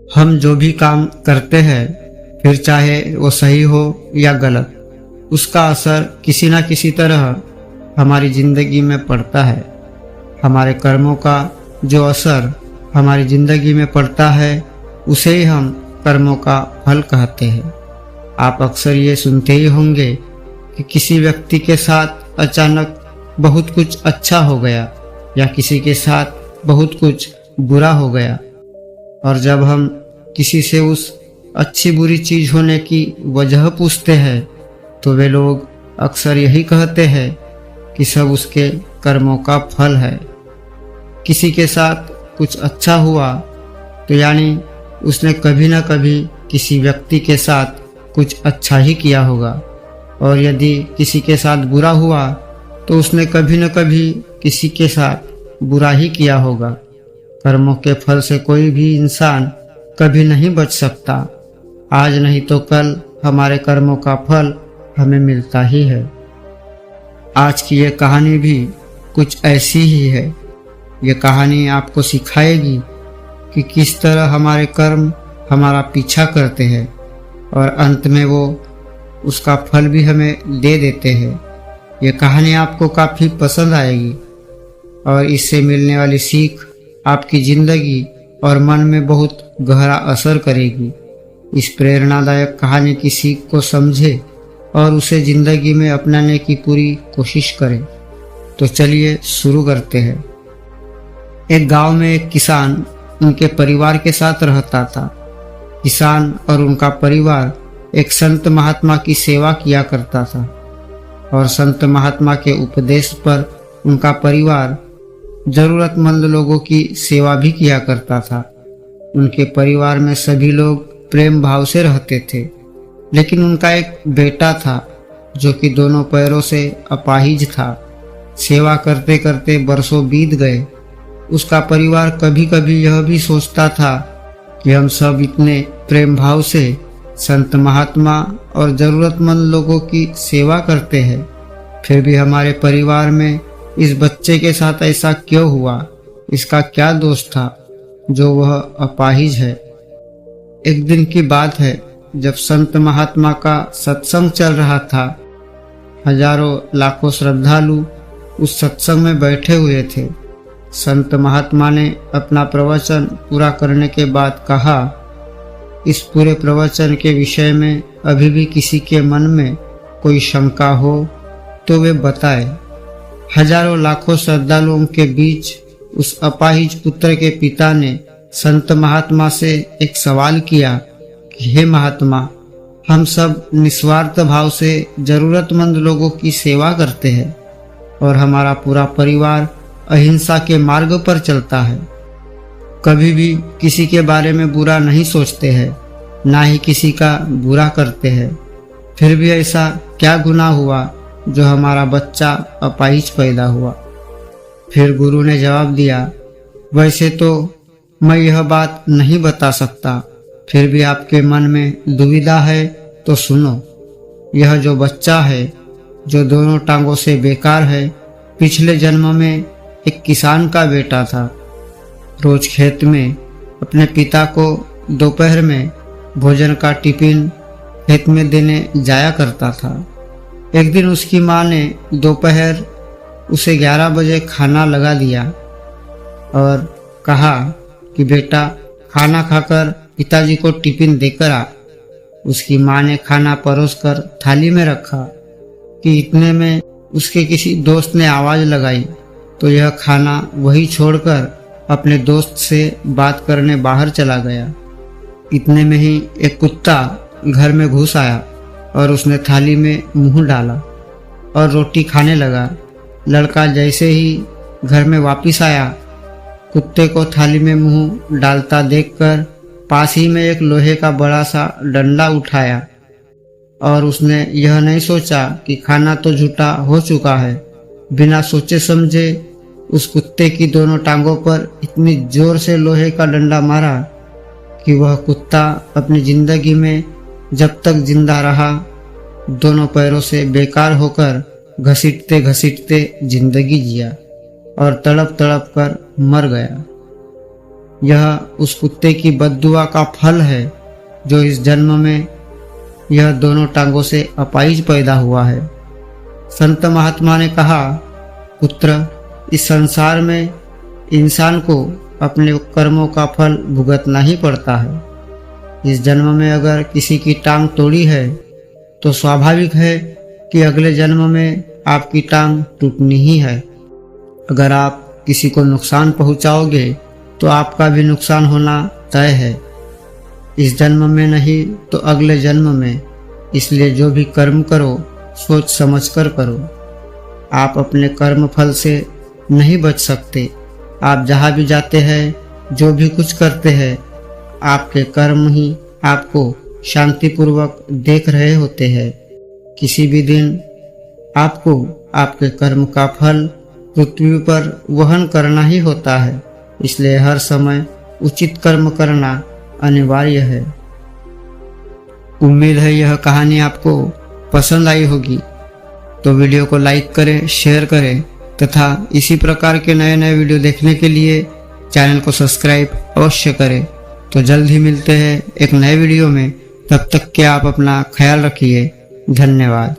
हम जो भी काम करते हैं, फिर चाहे वो सही हो या गलत, उसका असर किसी न किसी तरह हमारी जिंदगी में पड़ता है। हमारे कर्मों का जो असर हमारी जिंदगी में पड़ता है, उसे ही हम कर्मों का फल कहते हैं। आप अक्सर ये सुनते ही होंगे कि किसी व्यक्ति के साथ अचानक बहुत कुछ अच्छा हो गया या किसी के साथ बहुत कुछ बुरा हो गया। और जब हम किसी से उस अच्छी बुरी चीज होने की वजह पूछते हैं, तो वे लोग अक्सर यही कहते हैं कि सब उसके कर्मों का फल है। किसी के साथ कुछ अच्छा हुआ तो यानी उसने कभी न कभी किसी व्यक्ति के साथ कुछ अच्छा ही किया होगा, और यदि किसी के साथ बुरा हुआ तो उसने कभी न कभी किसी के साथ बुरा ही किया होगा। कर्मों के फल से कोई भी इंसान कभी नहीं बच सकता। आज नहीं तो कल हमारे कर्मों का फल हमें मिलता ही है। आज की ये कहानी भी कुछ ऐसी ही है। ये कहानी आपको सिखाएगी कि किस तरह हमारे कर्म हमारा पीछा करते हैं और अंत में वो उसका फल भी हमें दे देते हैं। ये कहानी आपको काफ़ी पसंद आएगी और इससे मिलने वाली सीख आपकी ज़िंदगी और मन में बहुत गहरा असर करेगी। इस प्रेरणादायक कहानी की सीख को समझे और उसे ज़िंदगी में अपनाने की पूरी कोशिश करें। तो चलिए शुरू करते हैं। एक गांव में एक किसान उनके परिवार के साथ रहता था। किसान और उनका परिवार एक संत महात्मा की सेवा किया करता था और संत महात्मा के उपदेश पर उनका परिवार जरूरतमंद लोगों की सेवा भी किया करता था। उनके परिवार में सभी लोग प्रेम भाव से रहते थे, लेकिन उनका एक बेटा था जो कि दोनों पैरों से अपाहिज था। सेवा करते करते बरसों बीत गए। उसका परिवार कभी कभी यह भी सोचता था कि हम सब इतने प्रेम भाव से संत महात्मा और जरूरतमंद लोगों की सेवा करते हैं, फिर भी हमारे परिवार में इस बच्चे के साथ ऐसा क्यों हुआ? इसका क्या दोष था जो वह अपाहिज है? एक दिन की बात है जब संत महात्मा का सत्संग चल रहा था। हजारों लाखों श्रद्धालु उस सत्संग में बैठे हुए थे। संत महात्मा ने अपना प्रवचन पूरा करने के बाद कहा, इस पूरे प्रवचन के विषय में अभी भी किसी के मन में कोई शंका हो तो वे बताए। हजारों लाखों श्रद्धालुओं के बीच उस अपाहिज पुत्र के पिता ने संत महात्मा से एक सवाल किया कि हे महात्मा, हम सब निस्वार्थ भाव से जरूरतमंद लोगों की सेवा करते हैं और हमारा पूरा परिवार अहिंसा के मार्ग पर चलता है। कभी भी किसी के बारे में बुरा नहीं सोचते हैं, ना ही किसी का बुरा करते हैं। फिर भी ऐसा क्या गुनाह हुआ जो हमारा बच्चा अपाहिज पैदा हुआ? फिर गुरु ने जवाब दिया, वैसे तो मैं यह बात नहीं बता सकता, फिर भी आपके मन में दुविधा है तो सुनो। यह जो बच्चा है जो दोनों टांगों से बेकार है, पिछले जन्म में एक किसान का बेटा था। रोज खेत में अपने पिता को दोपहर में भोजन का टिफिन खेत में देने जाया करता था। एक दिन उसकी माँ ने दोपहर उसे 11 बजे खाना लगा दिया और कहा कि बेटा खाना खाकर पिताजी को टिफिन देकर आ। उसकी माँ ने खाना परोसकर थाली में रखा कि इतने में उसके किसी दोस्त ने आवाज लगाई तो यह खाना वही छोड़कर अपने दोस्त से बात करने बाहर चला गया। इतने में ही एक कुत्ता घर में घुस आया और उसने थाली में मुंह डाला और रोटी खाने लगा। लड़का जैसे ही घर में वापस आया, कुत्ते को थाली में मुंह डालता देखकर पास ही में एक लोहे का बड़ा सा डंडा उठाया और उसने यह नहीं सोचा कि खाना तो झूठा हो चुका है। बिना सोचे समझे उस कुत्ते की दोनों टांगों पर इतनी जोर से लोहे का डंडा मारा कि वह कुत्ता अपनी जिंदगी में जब तक जिंदा रहा, दोनों पैरों से बेकार होकर घसीटते घसीटते जिंदगी जिया और तड़प तड़प कर मर गया। यह उस कुत्ते की बद्दुआ का फल है जो इस जन्म में यह दोनों टांगों से अपाहिज पैदा हुआ है। संत महात्मा ने कहा, पुत्र, इस संसार में इंसान को अपने कर्मों का फल भुगतना ही पड़ता है। इस जन्म में अगर किसी की टांग तोड़ी है तो स्वाभाविक है कि अगले जन्म में आपकी टांग टूटनी ही है। अगर आप किसी को नुकसान पहुंचाओगे तो आपका भी नुकसान होना तय है, इस जन्म में नहीं तो अगले जन्म में। इसलिए जो भी कर्म करो सोच समझ कर करो। आप अपने कर्म फल से नहीं बच सकते। आप जहाँ भी जाते हैं, जो भी कुछ करते हैं, आपके कर्म ही आपको शांतिपूर्वक देख रहे होते हैं। किसी भी दिन आपको आपके कर्म का फल पृथ्वी पर वहन करना ही होता है। इसलिए हर समय उचित कर्म करना अनिवार्य है। उम्मीद है यह कहानी आपको पसंद आई होगी, तो वीडियो को लाइक करें, शेयर करें तथा इसी प्रकार के नए नए वीडियो देखने के लिए चैनल को सब्सक्राइब अवश्य करें। तो जल्द ही मिलते हैं एक नए वीडियो में। तब तक के आप अपना ख्याल रखिए। धन्यवाद।